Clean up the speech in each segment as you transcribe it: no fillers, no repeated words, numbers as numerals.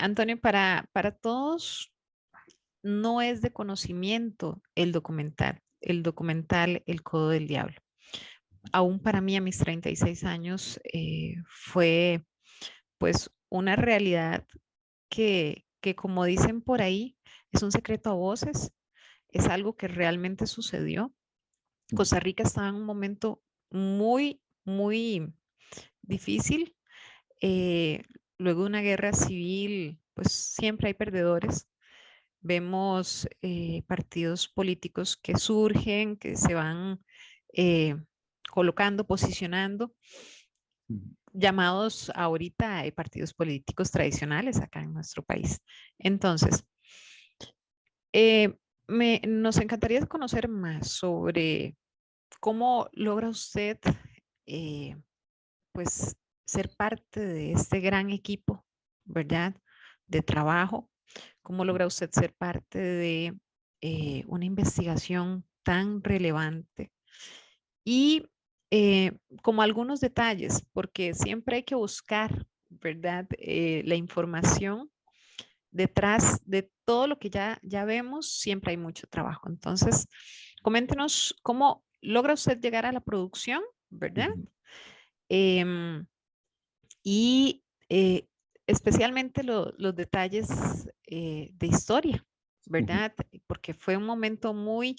Antonio, para todos no es de conocimiento el documental El Codo del Diablo. Aún para mí a mis 36 años fue pues una realidad que como dicen por ahí, es un secreto a voces, es algo que realmente sucedió. Costa Rica estaba en un momento muy difícil. eh, Luego de una guerra civil, pues siempre hay perdedores. Vemos partidos políticos que surgen, que se van eh, colocando, posicionando, llamados ahorita partidos políticos tradicionales acá en nuestro país. Entonces, eh, nos encantaría conocer más sobre cómo logra usted, eh, pues, ser parte de este gran equipo, ¿verdad? De trabajo. ¿Cómo logra usted ser parte de una investigación tan relevante? Y como algunos detalles, porque siempre hay que buscar, ¿verdad? La información detrás de todo lo que ya vemos, siempre hay mucho trabajo. Entonces, coméntenos cómo logra usted llegar a la producción, ¿verdad? Ujú, Em, y especialmente los detalles de historia, ujú. ¿verdad? Porque fue un momento muy,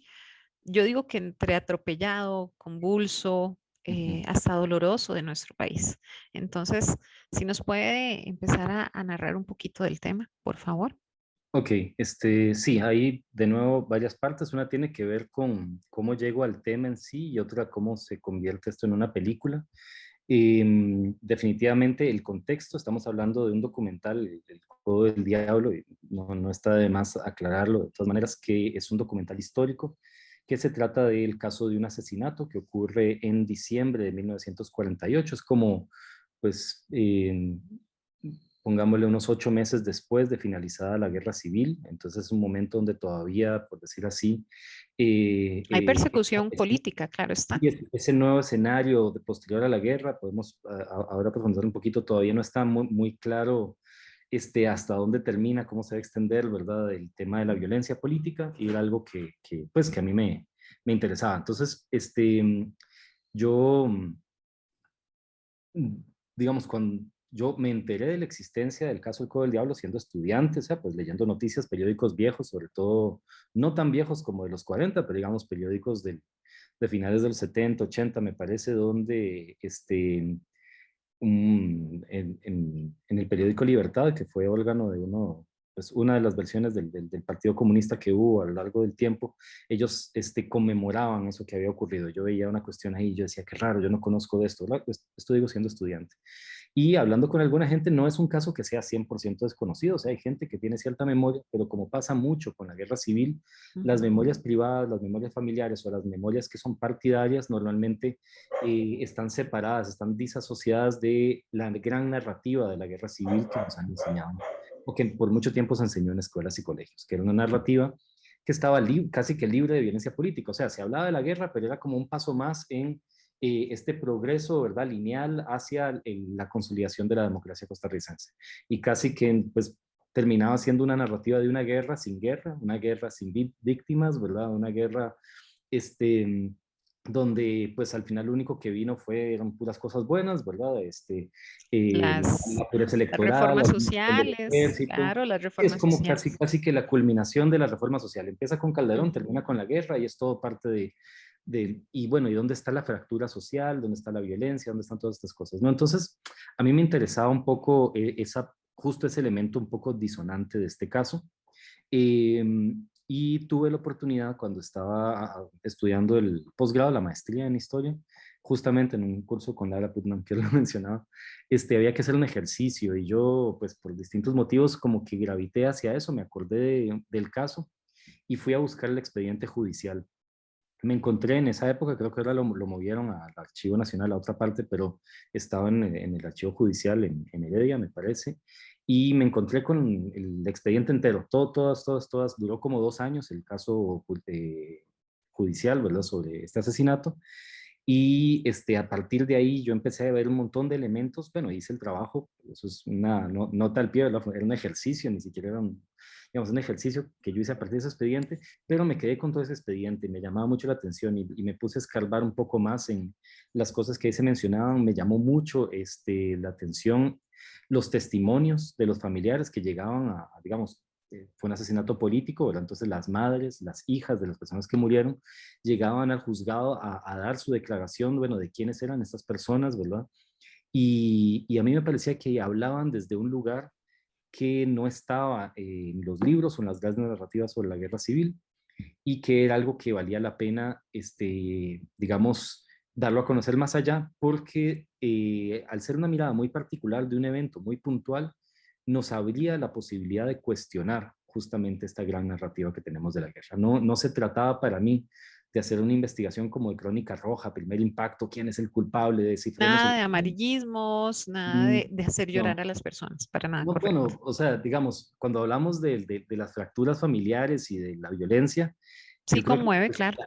yo digo que entre atropellado, convulso, Ujú. hasta doloroso de nuestro país. Entonces, si nos puede empezar a narrar un poquito del tema, por favor. Ok, sí, hay de nuevo varias partes. Una tiene que ver con cómo llego al tema en sí y otra cómo se convierte esto en una película. Definitivamente el contexto, estamos hablando de un documental, El Juego del Diablo, y no está de más aclararlo, de todas maneras, que es un documental histórico que se trata del caso de un asesinato que ocurre en diciembre de 1948. Es como, pues, pongámosle unos 8 meses después de finalizada la guerra civil, entonces es un momento donde todavía, por decir así, Hay persecución política, claro está. y ese nuevo escenario de posterior a la guerra, podemos ahora profundizar un poquito, todavía no está muy claro hasta dónde termina, cómo se va a extender, ¿verdad? El tema de la violencia política y era algo pues, que a mí me interesaba. Entonces, yo, digamos, cuando yo me enteré de la existencia del caso del Codo del Diablo siendo estudiante, o sea, pues leyendo noticias, periódicos viejos, sobre todo no tan viejos como de los 40, pero digamos periódicos de finales de los 70, 80, me parece, donde en el periódico Libertad, que fue órgano de pues una de las versiones del Partido Comunista que hubo a lo largo del tiempo, ellos conmemoraban eso que había ocurrido. Yo veía una cuestión ahí y yo decía, qué raro, yo no conozco de esto, ¿verdad? Pues, esto digo siendo estudiante. Y hablando con alguna gente, no es un caso que sea 100% desconocido, o sea, hay gente que tiene cierta memoria, pero como pasa mucho con la guerra civil, las Ujú. memorias privadas, las memorias familiares o las memorias que son partidarias normalmente están separadas, están disasociadas de la gran narrativa de la guerra civil que nos han enseñado, o que por mucho tiempo se enseñó en escuelas y colegios, que era una narrativa que estaba casi que libre de violencia política, o sea, se hablaba de la guerra, pero era como un paso más en este progreso, ¿verdad?, lineal hacia la consolidación de la democracia costarricense. Y casi que, pues, terminaba siendo una narrativa de una guerra sin víctimas, ¿verdad? Una guerra, donde, pues, al final lo único que vino eran puras cosas buenas, ¿verdad? Las, La pureza las electoral, la reformas eliminación del sociales, ejército. claro, las Es reformas como casi, sociales. casi que la culminación de la reforma social. Empieza con Calderón, Ujú. termina con la guerra y es todo parte y bueno, ¿y dónde está la fractura social? ¿Dónde está la violencia? ¿Dónde están todas estas cosas? ¿No? Entonces, a mí me interesaba un poco justo ese elemento un poco disonante de este caso. Eh, y tuve la oportunidad cuando estaba estudiando el posgrado, la maestría en historia, justamente en un curso con Lara Putnam, que lo mencionaba, había que hacer un ejercicio y yo, pues por distintos motivos, como que gravité hacia eso, me acordé del caso y fui a buscar el expediente judicial. Me encontré en esa época, creo que ahora lo movieron al Archivo Nacional a otra parte, pero estaba en el Archivo Judicial en Heredia, me parece, y me encontré con el expediente entero, todas, duró como 2 años el caso judicial, ¿verdad?, sobre este asesinato, Y a partir de ahí yo empecé a ver un montón de elementos. Bueno, hice el trabajo, eso es una nota al pie, era un ejercicio, ni siquiera era digamos, un ejercicio que yo hice a partir de ese expediente, pero me quedé con todo ese expediente, me llamaba mucho la atención y me puse a escarbar un poco más en las cosas que ahí se mencionaban. Me llamó mucho la atención los testimonios de los familiares que llegaban digamos, fue un asesinato político, ¿verdad? Entonces las madres, las hijas de las personas que murieron, llegaban al juzgado a dar su declaración, bueno, de quiénes eran estas personas, ¿verdad? Y a mí me parecía que hablaban desde un lugar que no estaba en los libros o en las grandes narrativas sobre la guerra civil, y que era algo que valía la pena, digamos, darlo a conocer más allá, porque al ser una mirada muy particular de un evento muy puntual, nos abría la posibilidad de cuestionar justamente esta gran narrativa que tenemos de la guerra. No se trataba para mí de hacer una investigación como de Crónica Roja, Primer Impacto, quién es el culpable, descifremos Nada el de crimen. amarillismos, nada Mm, de hacer llorar No, a las personas, para nada, no, correcto. bueno, o sea, digamos, cuando hablamos de las fracturas familiares y de la violencia, Sí yo creo que conmueve, pues, claro.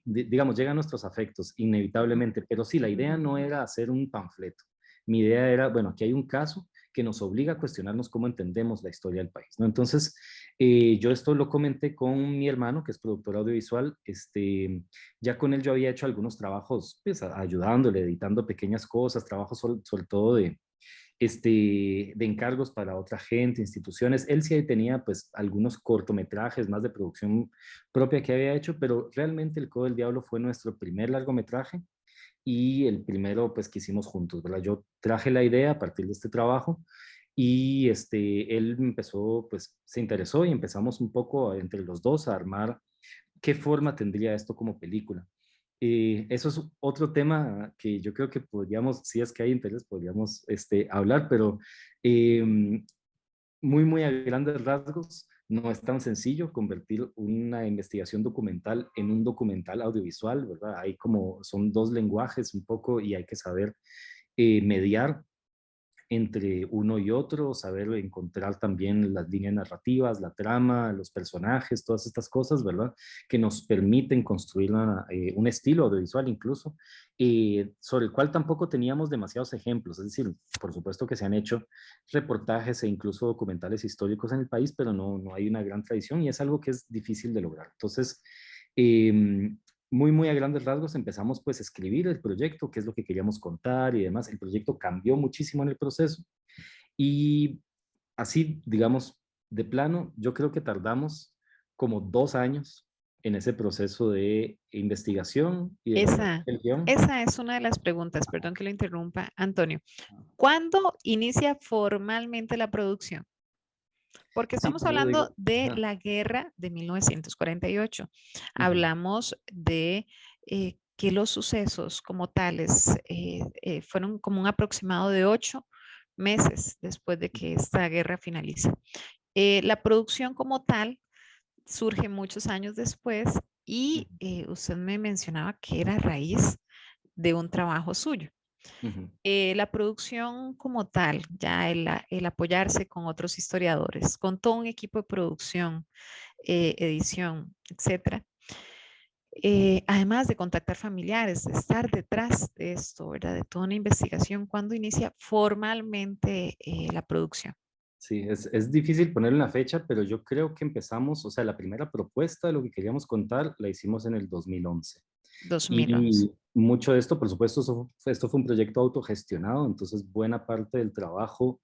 digamos, llegan nuestros afectos inevitablemente, pero sí, la idea no era hacer un panfleto. Mi idea era, bueno, aquí hay un caso que nos obliga a cuestionarnos cómo entendemos la historia del país, ¿no? Entonces, yo esto lo comenté con mi hermano, que es productor audiovisual. Ya con él yo había hecho algunos trabajos, pues, ayudándole, editando pequeñas cosas, trabajos sobre todo de encargos para otra gente, instituciones. Él sí tenía pues algunos cortometrajes más de producción propia que había hecho, pero realmente El Codo del Diablo fue nuestro primer largometraje y el primero pues que hicimos juntos, ¿verdad? Yo traje la idea a partir de este trabajo y él empezó, pues se interesó y empezamos un poco entre los dos a armar qué forma tendría esto como película. Eso es otro tema que yo creo que podríamos, si es que hay interés, podríamos hablar, pero eh, muy a grandes rasgos, no es tan sencillo convertir una investigación documental en un documental audiovisual, ¿verdad? Hay como, son dos lenguajes un poco y hay que saber mediar entre uno y otro, saber encontrar también las líneas narrativas, la trama, los personajes, todas estas cosas, ¿verdad? Que nos permiten construir un estilo audiovisual incluso, sobre el cual tampoco teníamos demasiados ejemplos. Es decir, por supuesto que se han hecho reportajes e incluso documentales históricos en el país, pero no hay una gran tradición y es algo que es difícil de lograr. Entonces, eh, muy a grandes rasgos empezamos pues a escribir el proyecto, qué es lo que queríamos contar y demás. El proyecto cambió muchísimo en el proceso y así, digamos, de plano, yo creo que tardamos como 2 años en ese proceso de investigación y de redacción Esa, del guión. esa es una de las preguntas, perdón que lo interrumpa, Antonio. ¿Cuándo inicia formalmente la producción? Porque Sí, estamos como lo hablando digo. de Ajá. la guerra de 1948. Ujú, Hablamos de que los sucesos como tales fueron como un aproximado de 8 meses después de que esta guerra finaliza. La producción como tal surge muchos años después y usted me mencionaba que era a raíz de un trabajo suyo. ujú. La producción como tal, ya el apoyarse con otros historiadores, con todo un equipo de producción, edición, etcétera. Además de contactar familiares, de estar detrás de esto, ¿verdad? De toda una investigación, ¿cuándo inicia formalmente la producción? Sí, es difícil poner una fecha, pero yo creo que empezamos, o sea, la primera propuesta de lo que queríamos contar la hicimos en el 2011. 2011. Y mucho de esto, por supuesto, esto fue un proyecto autogestionado, entonces buena parte del trabajo,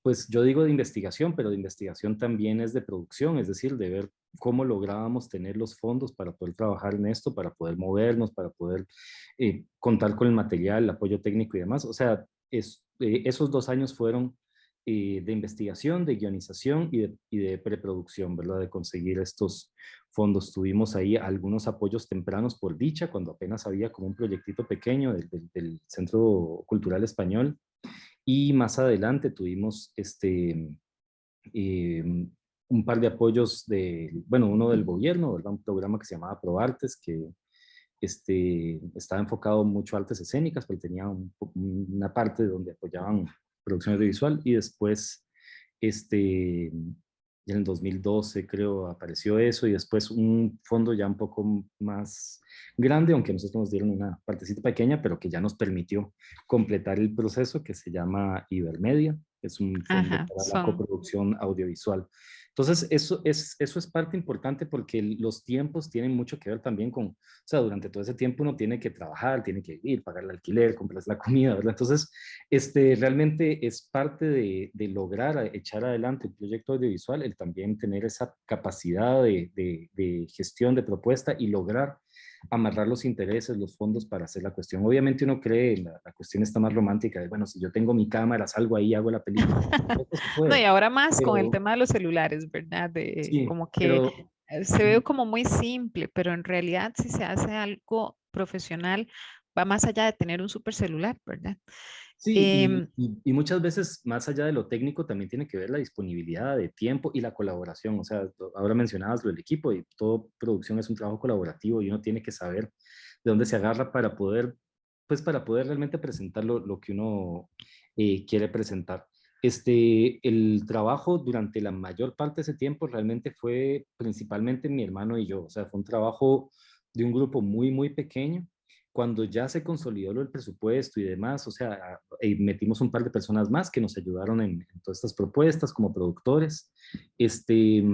pues yo digo de investigación, pero de investigación también es de producción, es decir, de ver cómo lográbamos tener los fondos para poder trabajar en esto, para poder movernos, para poder contar con el material, el apoyo técnico y demás. O sea, esos 2 años fueron de investigación, de guionización y de preproducción, ¿verdad? De conseguir estos fondos. Tuvimos ahí algunos apoyos tempranos por dicha, cuando apenas había como un proyectito pequeño del Centro Cultural Español. Y más adelante tuvimos eh, un par de apoyos bueno, uno del gobierno, ¿verdad? Un programa que se llamaba ProArtes, que estaba enfocado mucho a artes escénicas, pero tenía una parte donde apoyaban producción audiovisual y después este, y en el 2012 creo apareció eso, y después un fondo ya un poco más grande, aunque nosotros nos dieron una partecita pequeña, pero que ya nos permitió completar el proceso, que se llama Ibermedia, que es un fondo Ajá, para la son, coproducción audiovisual. Entonces, eso es parte importante porque los tiempos tienen mucho que ver también con, o sea, durante todo ese tiempo uno tiene que trabajar, tiene que vivir, pagar el alquiler, comprar la comida, ¿verdad? Entonces, realmente es parte de lograr echar adelante el proyecto audiovisual, el también tener esa capacidad de gestión de propuesta y lograr amarrar los intereses, los fondos para hacer la cuestión. Obviamente uno cree, la cuestión está más romántica, de, bueno, si yo tengo mi cámara, salgo ahí, hago la película. Eso se no, y puede, ahora más con el pero tema de los celulares, ¿verdad? De sí, como que pero se ve como muy simple, pero en realidad si se hace algo profesional, va más allá de tener un super celular, ¿verdad? sí, Em, y muchas veces, más allá de lo técnico, también tiene que ver la disponibilidad de tiempo y la colaboración. O sea, ahora mencionabas lo del equipo, y todo producción es un trabajo colaborativo, y uno tiene que saber de dónde se agarra para poder, pues para poder realmente presentar lo que uno quiere presentar. El trabajo durante la mayor parte de ese tiempo realmente fue principalmente mi hermano y yo. O sea, fue un trabajo de un grupo muy, muy pequeño. Cuando ya se consolidó el presupuesto y demás, o sea, metimos un par de personas más que nos ayudaron en todas estas propuestas como productores. Este,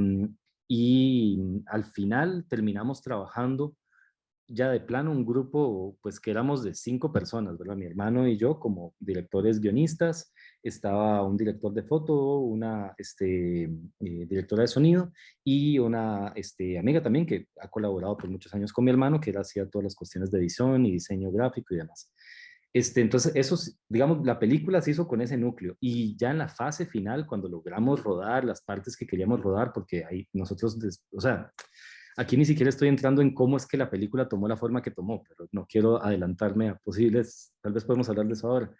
al final terminamos trabajando ya de plano un grupo, pues que éramos de 5 personas, ¿verdad? Mi hermano y yo como directores guionistas, estaba un director de foto, una directora de sonido, y una amiga también que ha colaborado por muchos años con mi hermano, que era hacía todas las cuestiones de edición y diseño gráfico y demás. Entonces, eso, digamos, la película se hizo con ese núcleo, y ya en la fase final, cuando logramos rodar las partes que queríamos rodar, porque ahí nosotros, o sea, aquí ni siquiera estoy entrando en cómo es que la película tomó la forma que tomó, pero no quiero adelantarme a posibles, tal vez podemos hablar de eso ahora.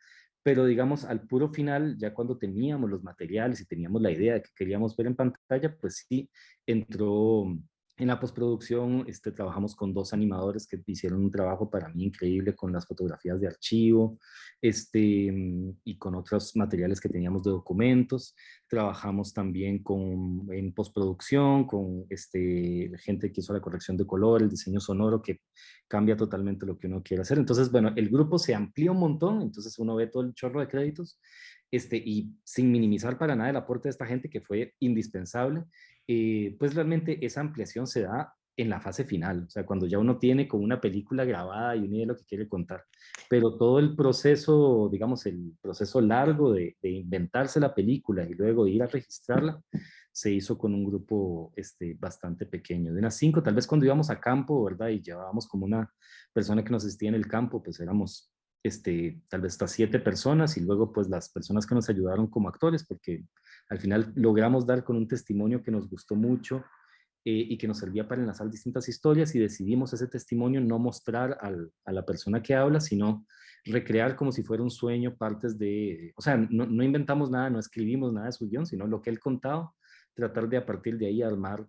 Pero digamos, al puro final, ya cuando teníamos los materiales y teníamos la idea de que queríamos ver en pantalla, pues sí, entró en la postproducción. Trabajamos con 2 animadores que hicieron un trabajo para mí increíble con las fotografías de archivo, y con otros materiales que teníamos de documentos. Trabajamos también en postproducción, con gente que hizo la corrección de color, el diseño sonoro, que cambia totalmente lo que uno quiere hacer. Entonces, bueno, el grupo se amplía un montón, entonces uno ve todo el chorro de créditos, y sin minimizar para nada el aporte de esta gente que fue indispensable. Pues realmente esa ampliación se da en la fase final, o sea, cuando ya uno tiene como una película grabada y uno idea lo que quiere contar. Pero todo el proceso, digamos, el proceso largo de inventarse la película y luego ir a registrarla, se hizo con un grupo bastante pequeño, de unas 5, tal vez cuando íbamos a campo, ¿verdad? Y llevábamos como una persona que nos asistía en el campo, pues éramos tal vez hasta 7 personas, y luego pues las personas que nos ayudaron como actores, porque al final logramos dar con un testimonio que nos gustó mucho, y que nos servía para enlazar distintas historias, y decidimos ese testimonio no mostrar a la persona que habla, sino recrear como si fuera un sueño partes de, o sea, no inventamos nada, no escribimos nada de su guión, sino lo que él contaba, tratar de a partir de ahí armar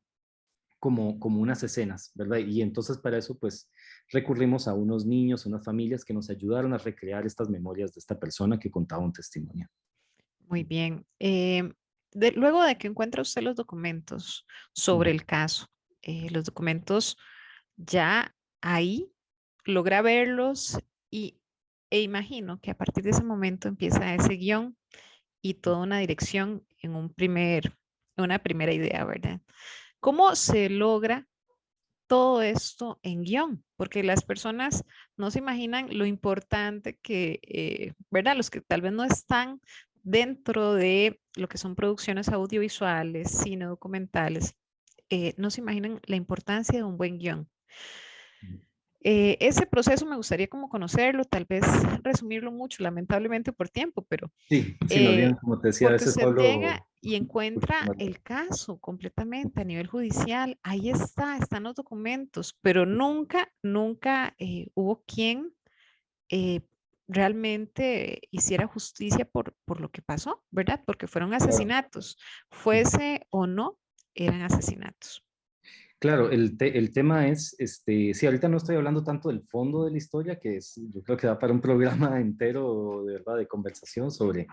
como unas escenas, ¿verdad? Y entonces para eso pues recurrimos a unos niños, unas familias que nos ayudaron a recrear estas memorias de esta persona que contaba un testimonio. Muy bien. Luego de que encuentra usted los documentos sobre Ujú. el caso, los documentos ya ahí logra verlos y, e imagino que a partir de ese momento empieza ese guión y toda una dirección en una primera idea, ¿verdad? ¿Cómo se logra todo esto en guión? Porque las personas no se imaginan lo importante que, ¿verdad? Los que tal vez no están dentro de lo que son producciones audiovisuales, cine documentales, no se imaginan la importancia de un buen guión. Ese proceso me gustaría como conocerlo, tal vez resumirlo mucho, lamentablemente por tiempo, pero Sí, sí, más bien, eh, como te decía, a porque veces usted llega hablo y un poquito encuentra más. el caso completamente a nivel judicial, ahí está, están los documentos, pero nunca, nunca hubo quien eh, realmente hiciera justicia por lo que pasó, ¿verdad? Porque fueron Claro. asesinatos, fuese o no, eran asesinatos. Claro, el tema es, sí, ahorita no estoy hablando tanto del fondo de la historia, que es, yo creo que da para un programa entero, de verdad, de conversación sobre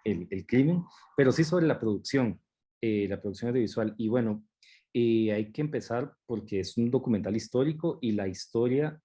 el crimen, pero sí sobre la producción. la producción audiovisual. Y bueno, hay que empezar porque es un documental histórico y la historia,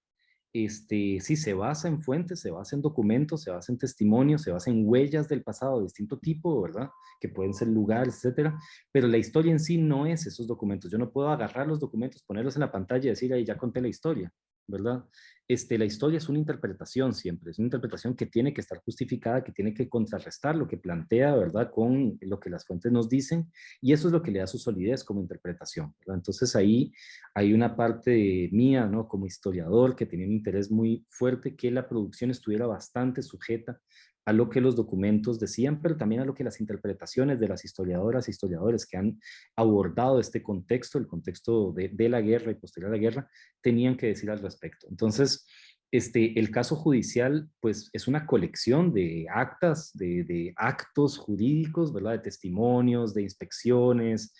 sí, se basa en fuentes, se basa en documentos, se basa en testimonios, se basa en huellas del pasado de distinto tipo, ¿verdad? Que pueden ser lugares, etcétera. Pero la historia en sí no es esos documentos. Yo no puedo agarrar los documentos, ponerlos en la pantalla y decir, ahí ya conté la historia, ¿verdad? La historia es una interpretación siempre, es una interpretación que tiene que estar justificada, que tiene que contrarrestar lo que plantea, ¿verdad? Con lo que las fuentes nos dicen, y eso es lo que le da su solidez como interpretación, ¿verdad? Entonces ahí hay una parte mía, ¿no? Como historiador, que tenía un interés muy fuerte que la producción estuviera bastante sujeta a lo que los documentos decían, pero también a lo que las interpretaciones de las historiadoras e historiadores que han abordado este contexto, el contexto de la guerra y posterior a la guerra, tenían que decir al respecto. Entonces, el caso judicial, pues, es una colección de actas, de actos jurídicos, ¿verdad? De testimonios, de inspecciones,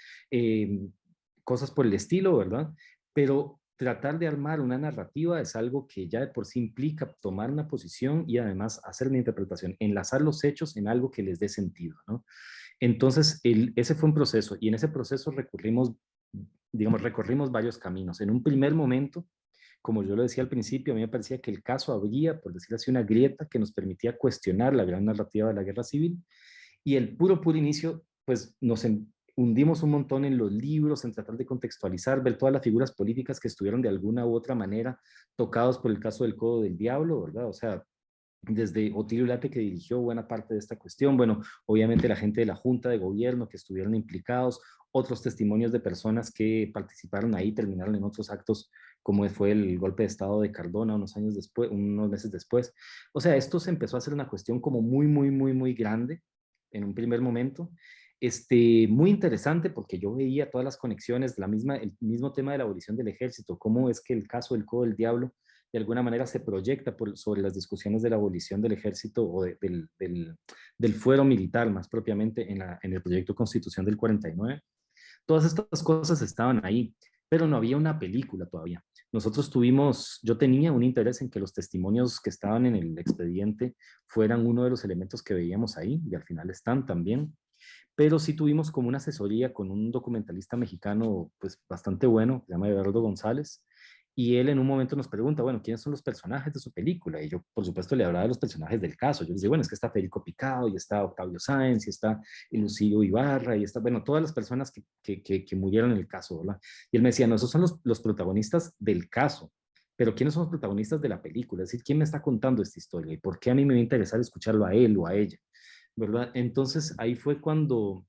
cosas por el estilo, ¿verdad? Pero tratar de armar una narrativa es algo que ya de por sí implica tomar una posición y además hacer una interpretación, enlazar los hechos en algo que les dé sentido, ¿no? Entonces, ese fue un proceso y en ese proceso recurrimos, digamos, recorrimos varios caminos. En un primer momento, como yo lo decía al principio, a mí me parecía que el caso abría, por decir así, una grieta que nos permitía cuestionar la gran narrativa de la guerra civil y el puro inicio, pues hundimos un montón en los libros, en tratar de contextualizar, ver todas las figuras políticas que estuvieron de alguna u otra manera tocados por el caso del Codo del Diablo, ¿verdad? O sea, desde Otilio Late, que dirigió buena parte de esta cuestión, bueno, obviamente la gente de la Junta de Gobierno que estuvieron implicados, otros testimonios de personas que participaron ahí, terminaron en otros actos, como fue el golpe de Estado de Cardona unos años después, unos meses después. O sea, esto se empezó a hacer una cuestión como muy grande en un primer momento. Muy interesante porque yo veía todas las conexiones, el mismo tema de la abolición del ejército, cómo es que el caso del Codo del Diablo de alguna manera se proyecta sobre las discusiones de la abolición del ejército o del fuero militar, más propiamente en el proyecto Constitución del 49. Todas estas cosas estaban ahí, pero no había una película todavía. Yo tenía un interés en que los testimonios que estaban en el expediente fueran uno de los elementos que veíamos ahí, y al final están también, pero sí tuvimos como una asesoría con un documentalista mexicano, pues bastante bueno, se llama Eduardo González, y él en un momento nos pregunta, bueno, ¿quiénes son los personajes de su película? Y yo, por supuesto, le hablaba de los personajes del caso. Yo le decía, bueno, es que está Federico Picado, y está Octavio Sáenz, y está Lucilio Ibarra, y está, bueno, todas las personas que murieron en el caso, ¿verdad? Y él me decía, no, esos son los protagonistas del caso, pero ¿quiénes son los protagonistas de la película? Es decir, ¿quién me está contando esta historia? ¿Y por qué a mí me va a interesar escucharlo a él o a ella? ¿Verdad? Entonces ahí fue cuando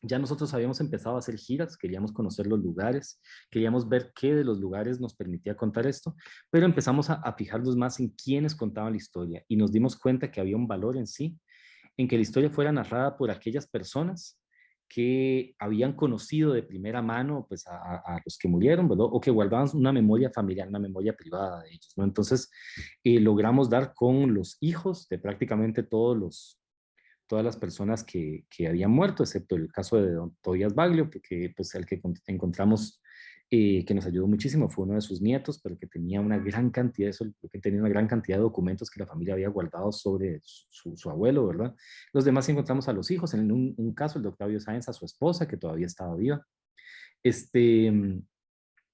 ya nosotros habíamos empezado a hacer giras, queríamos conocer los lugares, queríamos ver qué de los lugares nos permitía contar esto, pero empezamos a fijarnos más en quiénes contaban la historia y nos dimos cuenta que había un valor en sí, en que la historia fuera narrada por aquellas personas que habían conocido de primera mano pues, a los que murieron, ¿verdad? O que guardaban una memoria familiar, una memoria privada de ellos, ¿no? Entonces, logramos dar con los hijos de prácticamente todas las personas que habían muerto, excepto el caso de don Tobias Baglio, porque pues el que encontramos que nos ayudó muchísimo fue uno de sus nietos, pero que tenía una gran cantidad, que tenía una gran cantidad de documentos que la familia había guardado sobre su abuelo, ¿verdad? Los demás encontramos a los hijos, en un caso el de Octavio Sáenz a su esposa, que todavía estaba viva. Este,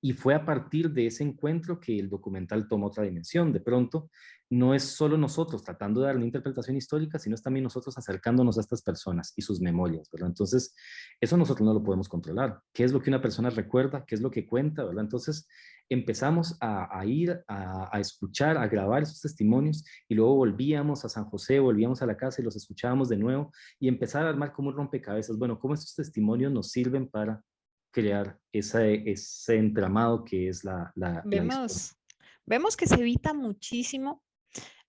y fue a partir de ese encuentro que el documental toma otra dimensión. De pronto, no es solo nosotros tratando de dar una interpretación histórica, sino es también nosotros acercándonos a estas personas y sus memorias, ¿verdad? Entonces, eso nosotros no lo podemos controlar. ¿Qué es lo que una persona recuerda? ¿Qué es lo que cuenta? ¿Verdad? Entonces, empezamos a ir a escuchar, a grabar esos testimonios y luego volvíamos a San José, volvíamos a la casa y los escuchábamos de nuevo y empezar a armar como un rompecabezas. Bueno, ¿cómo estos testimonios nos sirven para crear ese entramado que es la historia? Vemos que se evita muchísimo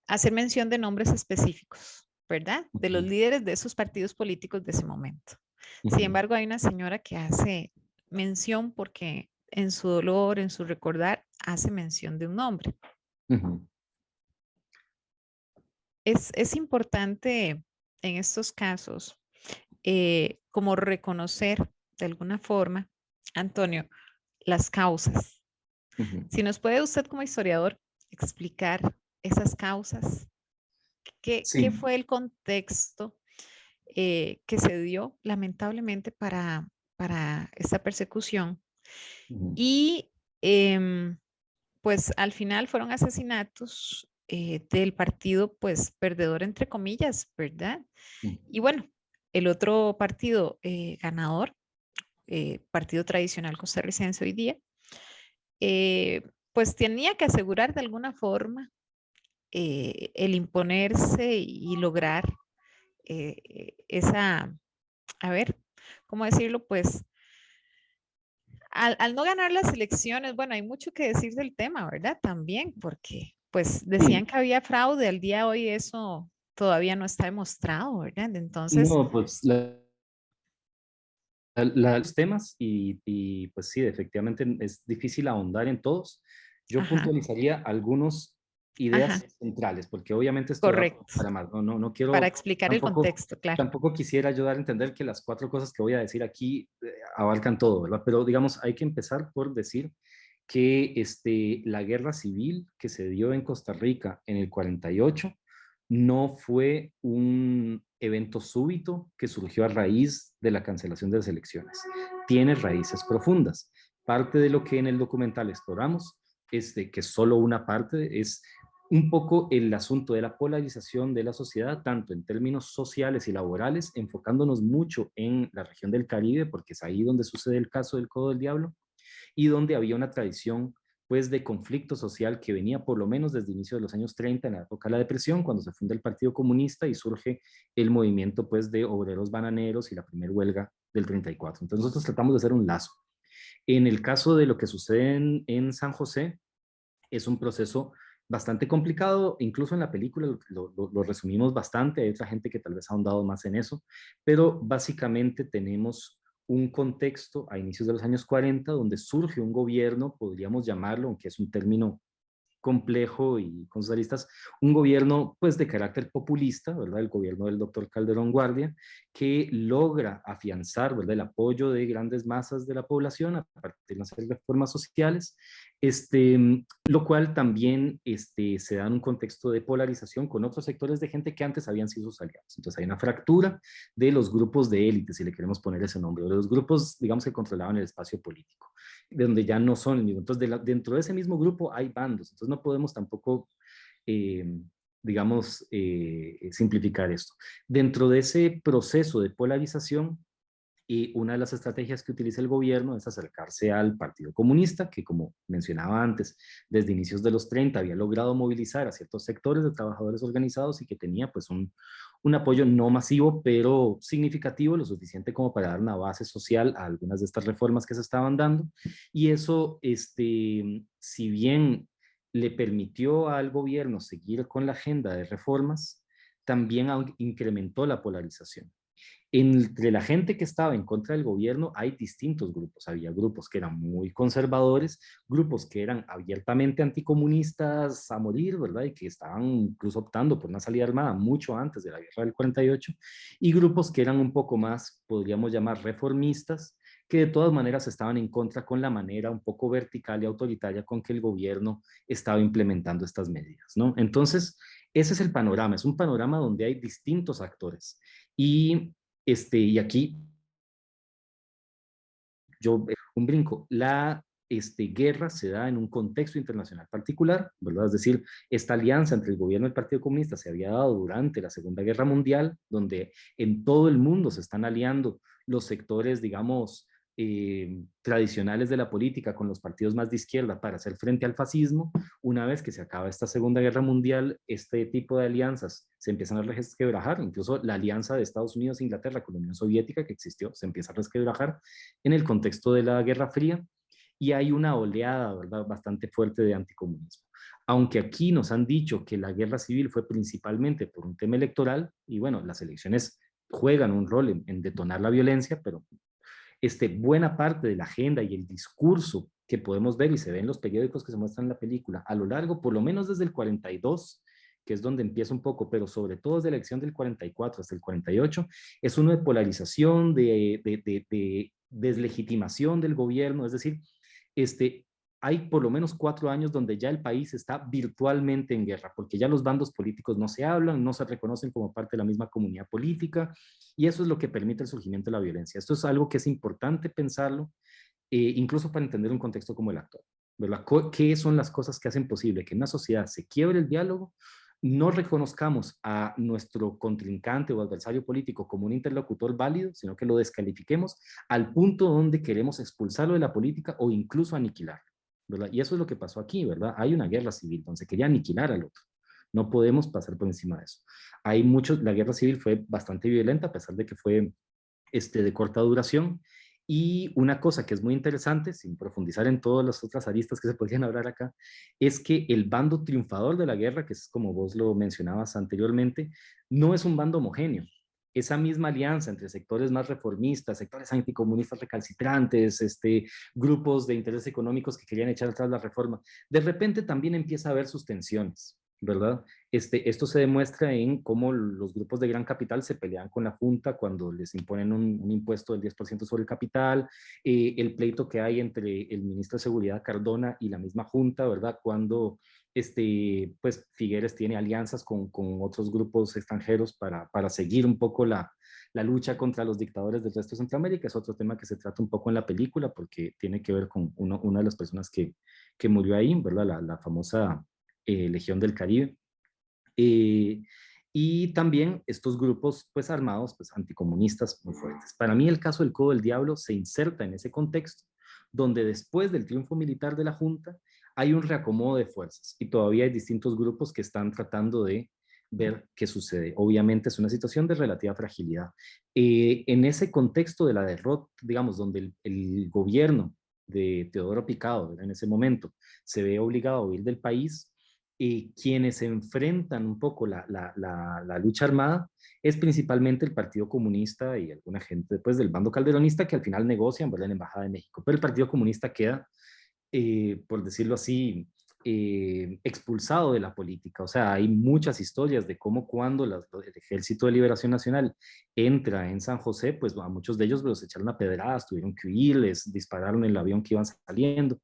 hacer mención de nombres específicos, ¿verdad? De los Ujú, líderes de esos partidos políticos de ese momento. Sin ujú, embargo, hay una señora que hace mención porque en su dolor, en su recordar, hace mención de un nombre. ujú. Es importante en estos casos como reconocer de alguna forma, Antonio, las causas. Ujú. Si nos puede usted como historiador explicar esas causas, Sí, qué fue el contexto que se dio lamentablemente para esta persecución. Ujú. Y pues al final fueron asesinatos del partido, pues perdedor entre comillas, ¿verdad? Ujú. Y bueno, el otro partido ganador, partido tradicional costarricense hoy día, pues tenía que asegurar de alguna forma el imponerse y lograr esa, a ver, ¿cómo decirlo? Pues al no ganar las elecciones, bueno, hay mucho que decir del tema, ¿verdad? También, porque pues decían Sí, que había fraude, al día de hoy eso todavía no está demostrado, ¿verdad? Entonces, no, pues los temas y, pues sí, efectivamente es difícil ahondar en todos. Yo ajá, puntualizaría algunas ajá, ideas centrales, porque obviamente esto da correcto, para más. No para quiero, explicar el tampoco, contexto, claro. tampoco quisiera ayudar a entender que las cuatro cosas que voy a decir aquí abarcan todo, ¿verdad? Pero digamos, hay que empezar por decir que la guerra civil que se dio en Costa Rica en el 48 no fue un evento súbito que surgió a raíz de la cancelación de las elecciones. Tiene raíces profundas. Parte de lo que en el documental exploramos, que solo una parte, es un poco el asunto de la polarización de la sociedad, tanto en términos sociales y laborales, enfocándonos mucho en la región del Caribe, porque es ahí donde sucede el caso del Codo del Diablo, y donde había una tradición pues de conflicto social que venía por lo menos desde inicio de los años 30, en la época de la depresión, cuando se funda el Partido Comunista y surge el movimiento pues de obreros bananeros y la primera huelga del 34. Entonces nosotros tratamos de hacer un lazo. En el caso de lo que sucede en San José, es un proceso bastante complicado, incluso en la película lo resumimos bastante, hay otra gente que tal vez ha ahondado más en eso, pero básicamente tenemos un contexto a inicios de los años 40 donde surge un gobierno, podríamos llamarlo, aunque es un término complejo y con sus aristas, un gobierno pues de carácter populista, ¿verdad? El gobierno del doctor Calderón Guardia, que logra afianzar, ¿verdad? El apoyo de grandes masas de la población a partir de las reformas sociales, lo cual también se da en un contexto de polarización con otros sectores de gente que antes habían sido sus aliados. Entonces hay una fractura de los grupos de élite, si le queremos poner ese nombre, o de los grupos, digamos, que controlaban el espacio político, de donde ya no son el mismo. Entonces, dentro de ese mismo grupo hay bandos, entonces no podemos tampoco, eh, digamos, simplificar esto. Dentro de ese proceso de polarización, y una de las estrategias que utiliza el gobierno es acercarse al Partido Comunista, que como mencionaba antes, desde inicios de los 30 había logrado movilizar a ciertos sectores de trabajadores organizados y que tenía pues un apoyo no masivo, pero significativo, lo suficiente como para dar una base social a algunas de estas reformas que se estaban dando. Y eso, si bien le permitió al gobierno seguir con la agenda de reformas, también incrementó la polarización. Entre la gente que estaba en contra del gobierno hay distintos grupos. Había grupos que eran muy conservadores, grupos que eran abiertamente anticomunistas a morir, ¿verdad? Y que estaban incluso optando por una salida armada mucho antes de la guerra del 48, y grupos que eran un poco más, podríamos llamar, reformistas, que de todas maneras estaban en contra con la manera un poco vertical y autoritaria con que el gobierno estaba implementando estas medidas, ¿no? Entonces, ese es el panorama, es un panorama donde hay distintos actores. Y aquí un brinco, la guerra se da en un contexto internacional particular, ¿verdad? Es decir, esta alianza entre el gobierno y el Partido Comunista se había dado durante la Segunda Guerra Mundial, donde en todo el mundo se están aliando los sectores, digamos, tradicionales de la política con los partidos más de izquierda para hacer frente al fascismo. Una vez que se acaba esta Segunda Guerra Mundial, este tipo de alianzas se empiezan a resquebrajar, incluso la alianza de Estados Unidos e Inglaterra con la Unión Soviética que existió se empieza a resquebrajar en el contexto de la Guerra Fría, y hay una oleada, ¿verdad?, bastante fuerte de anticomunismo. Aunque aquí nos han dicho que la guerra civil fue principalmente por un tema electoral, y bueno, las elecciones juegan un rol en detonar la violencia, pero buena parte de la agenda y el discurso que podemos ver y se ve en los periódicos que se muestran en la película, a lo largo, por lo menos desde el 42, que es donde empieza un poco, pero sobre todo desde la elección del 44 hasta el 48, es uno de polarización, de deslegitimación del gobierno, es decir, este, hay por lo menos 4 años donde ya el país está virtualmente en guerra, porque ya los bandos políticos no se hablan, no se reconocen como parte de la misma comunidad política, y eso es lo que permite el surgimiento de la violencia. Esto es algo que es importante pensarlo, incluso para entender un contexto como el actual, ¿verdad? ¿Qué son las cosas que hacen posible que en una sociedad se quiebre el diálogo, no reconozcamos a nuestro contrincante o adversario político como un interlocutor válido, sino que lo descalifiquemos al punto donde queremos expulsarlo de la política o incluso aniquilarlo, ¿verdad? Y eso es lo que pasó aquí, ¿verdad? Hay una guerra civil donde se quería aniquilar al otro. No podemos pasar por encima de eso. La guerra civil fue bastante violenta, a pesar de que fue de corta duración. Y una cosa que es muy interesante, sin profundizar en todas las otras aristas que se podrían hablar acá, es que el bando triunfador de la guerra, que es como vos lo mencionabas anteriormente, no es un bando homogéneo. Esa misma alianza entre sectores más reformistas, sectores anticomunistas recalcitrantes, grupos de intereses económicos que querían echar atrás la reforma, de repente también empieza a haber sus tensiones, ¿verdad? Esto se demuestra en cómo los grupos de gran capital se pelean con la Junta cuando les imponen un impuesto del 10% sobre el capital, el pleito que hay entre el ministro de Seguridad Cardona y la misma Junta, ¿verdad? Cuando pues Figueres tiene alianzas con otros grupos extranjeros para seguir un poco la lucha contra los dictadores del resto de Centroamérica. Es otro tema que se trata un poco en la película porque tiene que ver con una de las personas que murió ahí, ¿verdad? La famosa Legión del Caribe. Eh, y también estos grupos pues armados, pues anticomunistas muy fuertes. Para mí el caso del Codo del Diablo se inserta en ese contexto, donde después del triunfo militar de la Junta hay un reacomodo de fuerzas y todavía hay distintos grupos que están tratando de ver qué sucede. Obviamente es una situación de relativa fragilidad. En ese contexto de la derrota, digamos, donde el gobierno de Teodoro Picado en ese momento se ve obligado a huir del país, quienes enfrentan un poco la lucha armada es principalmente el Partido Comunista y alguna gente después del bando calderonista que al final negocian, ¿verdad?, en la Embajada de México. Pero el Partido Comunista queda, por decirlo así, expulsado de la política. O sea, hay muchas historias de cómo cuando el Ejército de Liberación Nacional entra en San José, pues a muchos de ellos los echaron a pedradas, tuvieron que huir, les dispararon el avión que iban saliendo.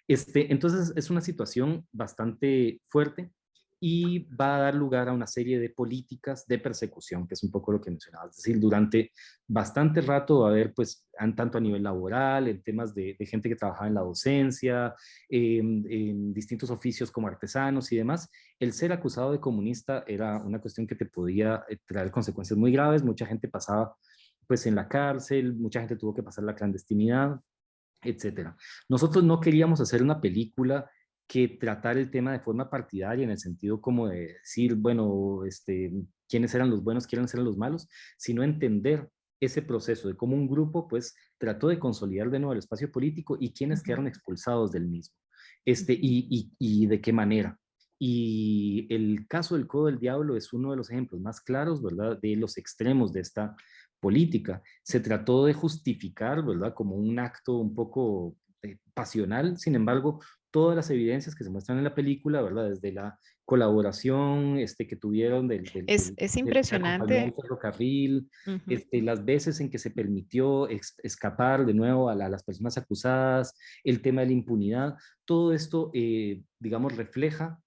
Entonces es una situación bastante fuerte y va a dar lugar a una serie de políticas de persecución, que es un poco lo que mencionabas. Es decir, durante bastante rato va a haber, pues, tanto a nivel laboral, en temas de gente que trabajaba en la docencia, en distintos oficios como artesanos y demás, el ser acusado de comunista era una cuestión que te podía traer consecuencias muy graves. Mucha gente pasaba, pues, en la cárcel, mucha gente tuvo que pasar la clandestinidad, etcétera. Nosotros no queríamos hacer una película que tratara el tema de forma partidaria, en el sentido como de decir, bueno, quiénes eran los buenos, quiénes eran los malos, sino entender ese proceso de cómo un grupo pues trató de consolidar de nuevo el espacio político y quiénes quedaron expulsados del mismo, y de qué manera. Y el caso del Codo del Diablo es uno de los ejemplos más claros, ¿verdad?, de los extremos de esta política. Se trató de justificar, ¿verdad?, como un acto un poco pasional. Sin embargo, todas las evidencias que se muestran en la película, ¿verdad?, desde la colaboración que tuvieron Es de la compañía del impresionante. ferrocarril, Ujú. las veces en que se permitió escapar de nuevo a las personas acusadas, el tema de la impunidad, todo esto, digamos, refleja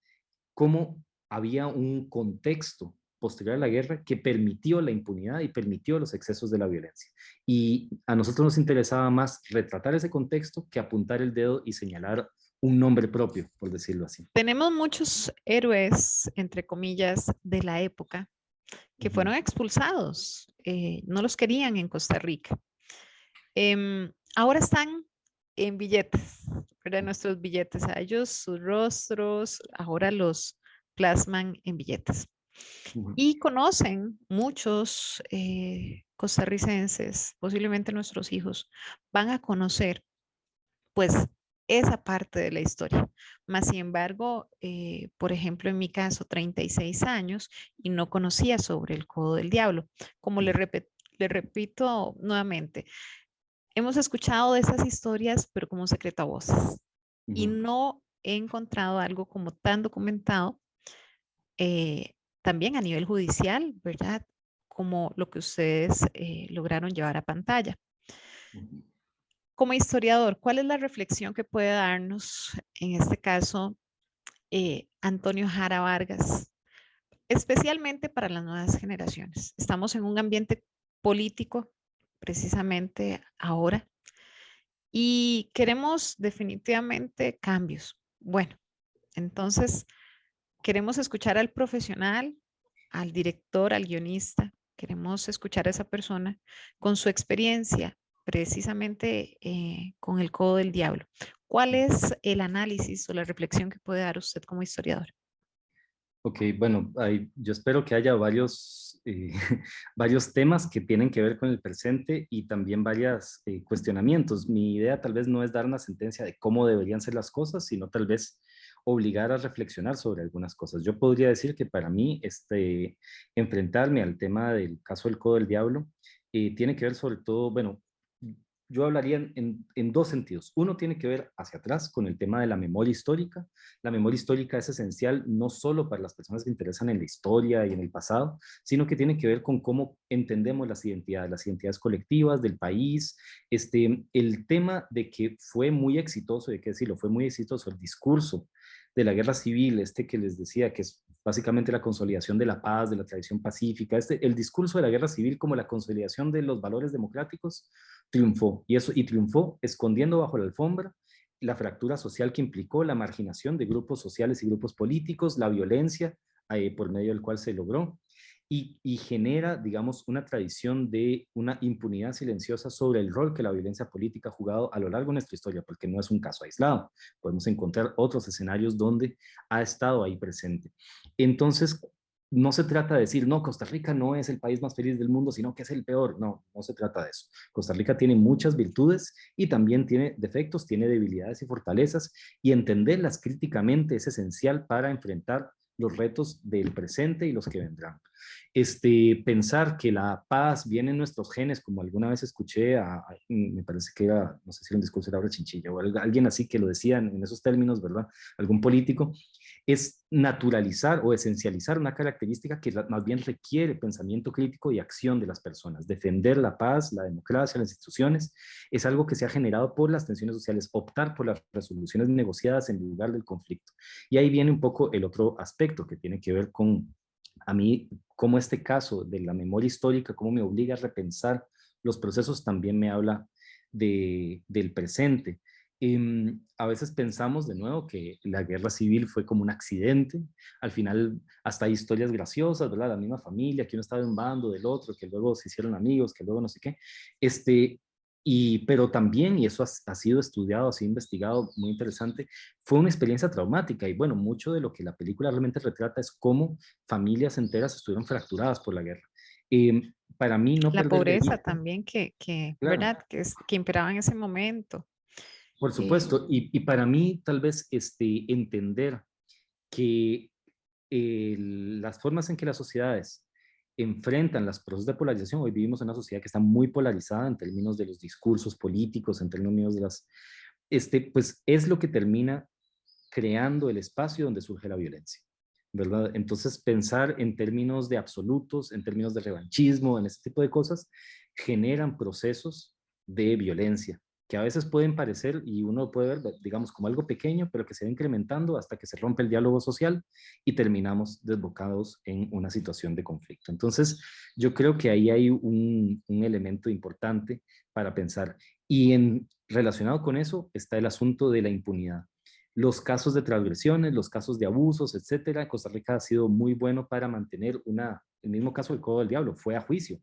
cómo había un contexto posterior a la guerra que permitió la impunidad y permitió los excesos de la violencia. Y a nosotros nos interesaba más retratar ese contexto que apuntar el dedo y señalar un nombre propio, por decirlo así. Tenemos muchos héroes, entre comillas, de la época que Uh -huh. fueron expulsados. No los querían en Costa Rica. Ahora están en billetes, ¿verdad? Nuestros billetes a ellos, sus rostros, ahora los plasman en billetes. Uh -huh. Y conocen muchos costarricenses, posiblemente nuestros hijos, van a conocer pues esa parte de la historia. Más sin embargo, por ejemplo, en mi caso, 36 años y no conocía sobre el Codo del Diablo. Como le repito nuevamente, hemos escuchado de esas historias, pero como secreto a voces. Uh Y -huh. no he encontrado algo como tan documentado, también a nivel judicial, ¿verdad? Como lo que ustedes lograron llevar a pantalla. Uh -huh. como historiador, ¿cuál es la reflexión que puede darnos, en este caso, Antonio Jara Vargas, especialmente para las nuevas generaciones? Estamos en un ambiente político precisamente ahora y queremos definitivamente cambios. Bueno, entonces queremos escuchar al profesional, al director, al guionista, queremos escuchar a esa persona con su experiencia, precisamente con el Codo del Diablo. ¿Cuál es el análisis o la reflexión que puede dar usted como historiador? Ok, bueno, yo espero que haya varios, varios temas que tienen que ver con el presente y también varios cuestionamientos. Mi idea tal vez no es dar una sentencia de cómo deberían ser las cosas, sino tal vez obligar a reflexionar sobre algunas cosas. Yo podría decir que para mí enfrentarme al tema del caso del Codo del Diablo tiene que ver sobre todo, bueno, yo hablaría en dos sentidos. Uno tiene que ver hacia atrás con el tema de la memoria histórica. La memoria histórica es esencial no solo para las personas que interesan en la historia y en el pasado, sino que tiene que ver con cómo entendemos las identidades colectivas del país. El tema de que fue muy exitoso, de que decirlo, fue muy exitoso el discurso de la guerra civil, que les decía que es básicamente la consolidación de la paz, de la tradición pacífica, el discurso de la guerra civil como la consolidación de los valores democráticos, triunfó. Y triunfó escondiendo bajo la alfombra la fractura social que implicó la marginación de grupos sociales y grupos políticos, la violencia por medio del cual se logró, y genera, digamos, una tradición de una impunidad silenciosa sobre el rol que la violencia política ha jugado a lo largo de nuestra historia, porque no es un caso aislado. Podemos encontrar otros escenarios donde ha estado ahí presente. Entonces, no se trata de decir, no, Costa Rica no es el país más feliz del mundo, sino que es el peor. No, no se trata de eso. Costa Rica tiene muchas virtudes y también tiene defectos, tiene debilidades y fortalezas, y entenderlas críticamente es esencial para enfrentar los retos del presente y los que vendrán. Pensar que la paz viene en nuestros genes, como alguna vez escuché, me parece que era, no sé si era un discurso de Laura Chinchilla o alguien así que lo decía en esos términos, ¿verdad? Algún político, es naturalizar o esencializar una característica que más bien requiere pensamiento crítico y acción de las personas. Defender la paz, la democracia, las instituciones, es algo que se ha generado por las tensiones sociales, optar por las resoluciones negociadas en lugar del conflicto. Y ahí viene un poco el otro aspecto que tiene que ver con, a mí, cómo este caso de la memoria histórica, cómo me obliga a repensar los procesos, también me habla del presente. A veces pensamos de nuevo que la guerra civil fue como un accidente. Al final, hasta hay historias graciosas, ¿verdad? La misma familia, que uno estaba en un bando del otro, que luego se hicieron amigos, que luego no sé qué. Pero también, y eso ha sido estudiado, ha sido investigado, muy interesante, fue una experiencia traumática. Y bueno, mucho de lo que la película realmente retrata es cómo familias enteras estuvieron fracturadas por la guerra. Para mí, no La perder de pobreza vista, también claro, ¿verdad? Que imperaba en ese momento. por Eh, supuesto, y para mí tal vez entender que las formas en que las sociedades enfrentan los procesos de polarización, hoy vivimos en una sociedad que está muy polarizada en términos de los discursos políticos, en términos de pues es lo que termina creando el espacio donde surge la violencia, ¿verdad? Entonces, pensar en términos de absolutos, en términos de revanchismo, en este tipo de cosas, generan procesos de violencia que a veces pueden parecer, y uno puede ver, digamos, como algo pequeño, pero que se va incrementando hasta que se rompe el diálogo social y terminamos desbocados en una situación de conflicto. Entonces, yo creo que ahí hay un elemento importante para pensar. Relacionado con eso está el asunto de la impunidad. Los casos de transgresiones, los casos de abusos, etcétera. Costa Rica ha sido muy bueno para mantener el mismo caso del Codo del Diablo, fue a juicio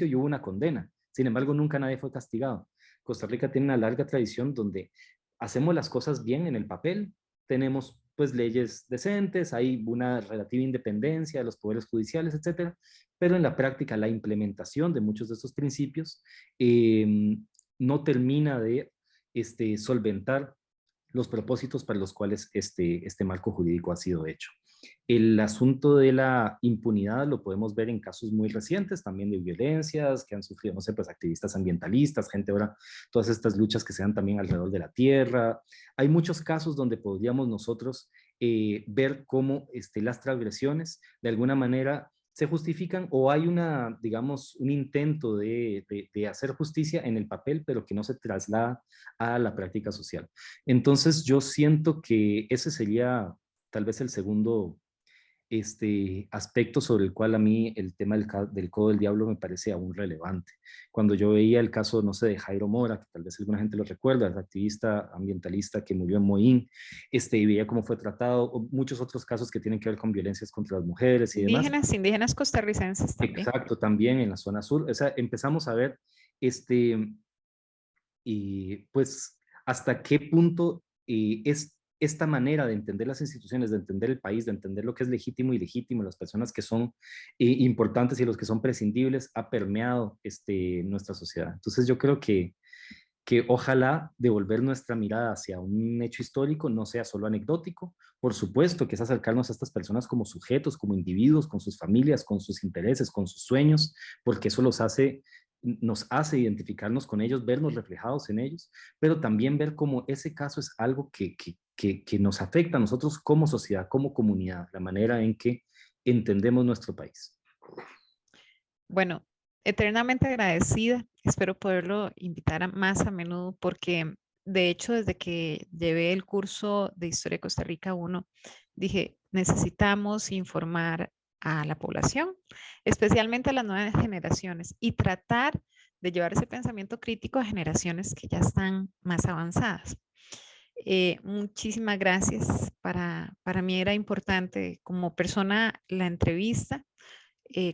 y hubo una condena. Sin embargo, nunca nadie fue castigado. Costa Rica tiene una larga tradición donde hacemos las cosas bien en el papel, tenemos pues leyes decentes, hay una relativa independencia de los poderes judiciales, etcétera, pero en la práctica la implementación de muchos de estos principios no termina de solventar los propósitos para los cuales este marco jurídico ha sido hecho. El asunto de la impunidad lo podemos ver en casos muy recientes, también de violencias que han sufrido, no sé, pues activistas ambientalistas, gente ahora, todas estas luchas que se dan también alrededor de la tierra. Hay muchos casos donde podríamos nosotros ver cómo las transgresiones de alguna manera se justifican o hay una, digamos, un intento de hacer justicia en el papel, pero que no se traslada a la práctica social. Entonces, yo siento que ese sería tal vez el segundo aspecto sobre el cual a mí el tema del Codo del Diablo me parece aún relevante. Cuando yo veía el caso, no sé, de Jairo Mora, que tal vez alguna gente lo recuerda, el activista ambientalista que murió en Moín, y veía cómo fue tratado, o muchos otros casos que tienen que ver con violencias contra las mujeres y demás. Indígenas costarricenses también. Exacto, también en la zona sur. O sea, empezamos a ver, y pues, hasta qué punto es esta manera de entender las instituciones, de entender el país, de entender lo que es legítimo y ilegítimo, las personas que son importantes y los que son prescindibles, ha permeado nuestra sociedad. Entonces yo creo que ojalá devolver nuestra mirada hacia un hecho histórico no sea solo anecdótico. Por supuesto que es acercarnos a estas personas como sujetos, como individuos, con sus familias, con sus intereses, con sus sueños, porque eso nos hace identificarnos con ellos, vernos reflejados en ellos, pero también ver cómo ese caso es algo que nos afecta a nosotros como sociedad, como comunidad, la manera en que entendemos nuestro país. Bueno, eternamente agradecida. Espero poderlo invitar más a menudo porque, de hecho, desde que llevé el curso de Historia de Costa Rica 1, dije, necesitamos informar a la población, especialmente a las nuevas generaciones, y tratar de llevar ese pensamiento crítico a generaciones que ya están más avanzadas. Muchísimas gracias. Para mí era importante como persona la entrevista,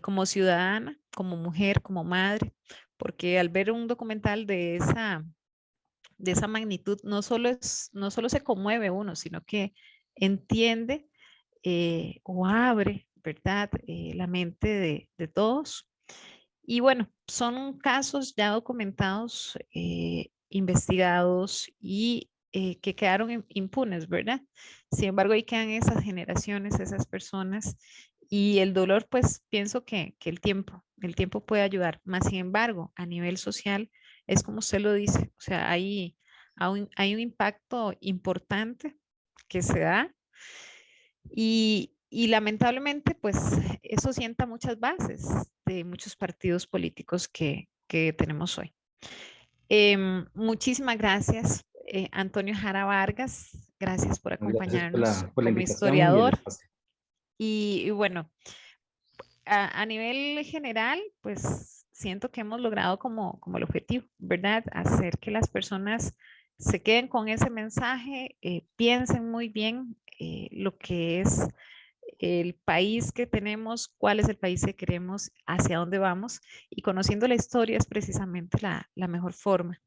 como ciudadana, como mujer, como madre, porque al ver un documental de esa magnitud, no solo se conmueve uno, sino que entiende o abre, ¿verdad? La mente de todos. Y bueno, son casos ya documentados, investigados y que quedaron impunes, ¿verdad? Sin embargo, ahí quedan esas generaciones, esas personas y el dolor, pues pienso que el tiempo puede ayudar. Más sin embargo, a nivel social, es como usted lo dice, o sea, hay un impacto importante que se da y lamentablemente, pues eso sienta muchas bases de muchos partidos políticos que tenemos hoy. Muchísimas gracias, Antonio Jara Vargas. Gracias por Gracias acompañarnos por la como invitación y el historiador. espacio. Y bueno, a nivel general, pues siento que hemos logrado como el objetivo, ¿verdad? Hacer que las personas se queden con ese mensaje, piensen muy bien lo que es el país que tenemos, cuál es el país que queremos, hacia dónde vamos, y conociendo la historia es precisamente la mejor forma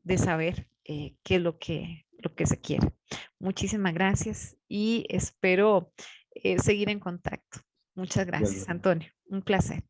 de saber qué es lo que se quiere. Muchísimas gracias y espero seguir en contacto. Muchas gracias, Igualmente. Antonio. Un placer.